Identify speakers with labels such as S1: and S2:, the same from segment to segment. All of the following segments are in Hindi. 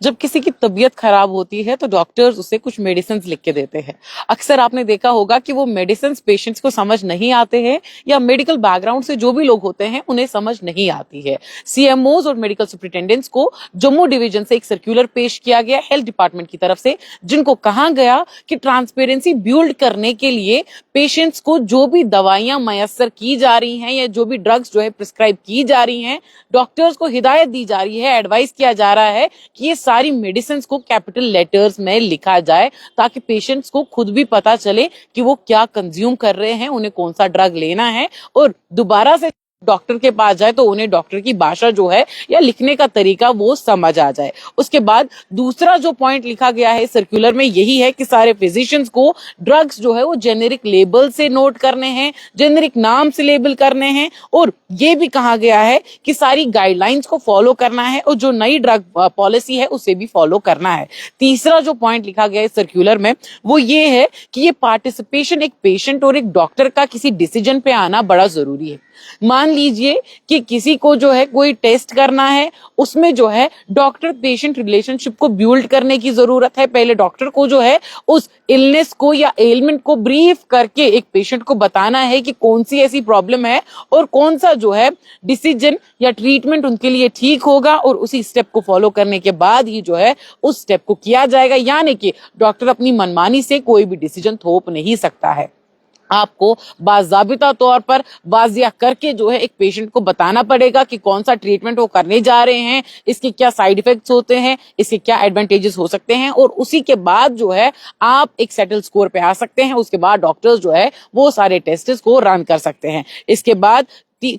S1: जब किसी की तबीयत खराब होती है तो डॉक्टर्स उसे कुछ मेडिसिन लिख के देते हैं। अक्सर आपने देखा होगा कि वो मेडिसिन पेशेंट्स को समझ नहीं आते हैं या मेडिकल बैकग्राउंड से जो भी लोग होते हैं उन्हें समझ नहीं आती है। सीएमओज और मेडिकल सुपरिटेंडेंट्स को जम्मू डिवीजन से एक सर्कुलर पेश किया गया हेल्थ डिपार्टमेंट की तरफ से, जिनको कहा गया कि ट्रांसपेरेंसी बिल्ड करने के लिए पेशेंट्स को जो भी दवाइयां मयसर की जा रही हैं या जो भी ड्रग्स जो है प्रिस्क्राइब की जा रही हैं, डॉक्टर्स को हिदायत दी जा रही है, एडवाइस किया जा रहा है कि ये सारी मेडिसिन को कैपिटल लेटर्स में लिखा जाए ताकि पेशेंट्स को खुद भी पता चले कि वो क्या कंज्यूम कर रहे हैं, उन्हें कौन सा ड्रग लेना है, और दोबारा से डॉक्टर के पास जाए तो उन्हें डॉक्टर की भाषा जो है या लिखने का तरीका वो समझ आ जाए। उसके बाद दूसरा जो पॉइंट लिखा गया है सर्कुलर में यही है कि सारे फिजिशियंस को ड्रग्स जो है वो जेनेरिक लेबल से नोट करने हैं, जेनेरिक नाम से लेबल करने हैं, और ये भी कहा गया है कि सारी गाइडलाइंस को फॉलो करना है और जो नई ड्रग पॉलिसी है उसे भी फॉलो करना है। तीसरा जो पॉइंट लिखा गया है सर्कुलर में वो ये है कि ये पार्टिसिपेशन एक पेशेंट और एक डॉक्टर का किसी डिसीजन पे आना बड़ा जरूरी है। मान लीजिए कि किसी को जो है कोई टेस्ट करना है, उसमें जो है डॉक्टर पेशेंट रिलेशनशिप को बिल्ड करने की जरूरत है। पहले डॉक्टर को जो है उस इलनेस को या एलिमेंट को ब्रीफ करके एक पेशेंट को बताना है कि कौन सी ऐसी प्रॉब्लम है और कौन सा जो है डिसीजन या ट्रीटमेंट उनके लिए ठीक होगा, और उसी स्टेप को फॉलो करने के बाद ही जो है उस स्टेप को किया जाएगा। यानी कि डॉक्टर अपनी मनमानी से कोई भी डिसीजन थोप नहीं सकता है। आपको बाज़ाबिता तौर पर वाजिया करके जो है एक पेशेंट को बताना पड़ेगा कि कौन सा ट्रीटमेंट वो करने जा रहे हैं, इसके क्या साइड इफेक्ट्स होते हैं, इसके क्या एडवांटेजेस हो सकते हैं, और उसी के बाद जो है आप एक सेटल स्कोर पे आ सकते हैं। उसके बाद डॉक्टर्स जो है वो सारे टेस्ट्स को रन कर सकते हैं। इसके बाद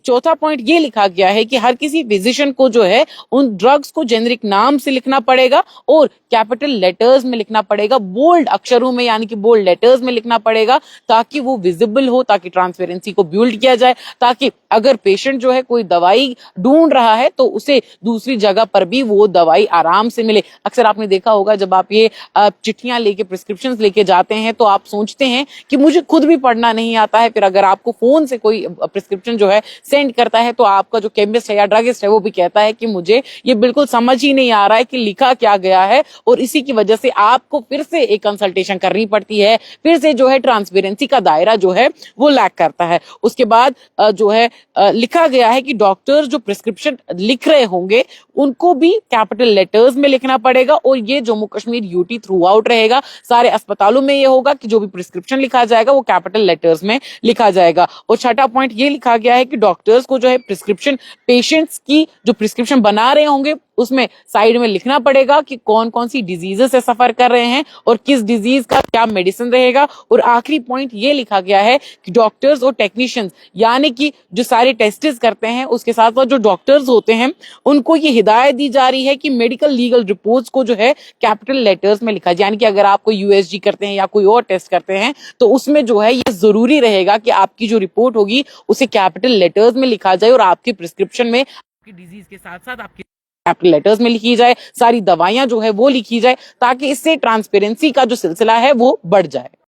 S1: चौथा पॉइंट ये लिखा गया है कि हर किसी फिजिशियन को जो है उन ड्रग्स को जेनेरिक नाम से लिखना पड़ेगा और कैपिटल लेटर्स में लिखना पड़ेगा, बोल्ड अक्षरों में यानी कि बोल्ड लेटर्स में लिखना पड़ेगा, ताकि वो विजिबल हो, ताकि ट्रांसपेरेंसी को बिल्ड किया जाए, ताकि अगर पेशेंट जो है कोई दवाई ढूंढ रहा है तो उसे दूसरी जगह पर भी वो दवाई आराम से मिले। अक्सर आपने देखा होगा जब आप ये चिट्ठियां लेके प्रिस्क्रिप्शन लेके जाते हैं तो आप सोचते हैं कि मुझे खुद भी पढ़ना नहीं आता है, फिर अगर आपको फोन से कोई प्रिस्क्रिप्शन जो है सेंड करता है तो आपका जो केमिस्ट है या ड्रगिस्ट है वो भी कहता है कि मुझे ये बिल्कुल समझ ही नहीं आ रहा है कि लिखा क्या गया है, और इसी की वजह से आपको फिर से एक कंसल्टेशन करनी पड़ती है, फिर से जो है ट्रांसपेरेंसी का दायरा जो है वो लैक करता है। उसके बाद जो है लिखा गया है कि डॉक्टर्स जो प्रिस्क्रिप्शन लिख रहे होंगे उनको भी कैपिटल लेटर्स में लिखना पड़ेगा, और ये Jammu Kashmir UT through out रहेगा। सारे अस्पतालों में ये होगा कि जो भी प्रिस्क्रिप्शन लिखा जाएगा वो कैपिटल लेटर्स में लिखा जाएगा। और छठा पॉइंट ये लिखा गया है कि डॉक्टर्स को जो है प्रिस्क्रिप्शन पेशेंट्स की जो प्रिस्क्रिप्शन बना रहे होंगे उसमें साइड में लिखना पड़ेगा कि कौन कौन सी डिजीजेस से सफर कर रहे हैं और किस डिजीज का क्या मेडिसिन रहेगा। और आखिरी पॉइंट ये लिखा गया है कि डॉक्टर्स और टेक्नीशियंस यानी कि जो सारे टेस्ट्स करते हैं उसके साथ साथ जो डॉक्टर्स होते हैं उनको ये हिदायत दी जा रही है कि मेडिकल लीगल रिपोर्ट्स को जो है कैपिटल लेटर्स में लिखा जाए। यानी कि अगर आप कोई यूएसजी करते हैं या कोई और टेस्ट करते हैं तो उसमें जो है ये जरूरी रहेगा कि आपकी जो रिपोर्ट होगी उसे कैपिटल लेटर्स में लिखा जाए और आपकी प्रिस्क्रिप्शन में आपकी डिजीज के साथ साथ आपकी कैपिटल लेटर्स में लिखी जाए, सारी दवाइयां जो है वो लिखी जाए, ताकि इससे ट्रांसपेरेंसी का जो सिलसिला है वो बढ़ जाए।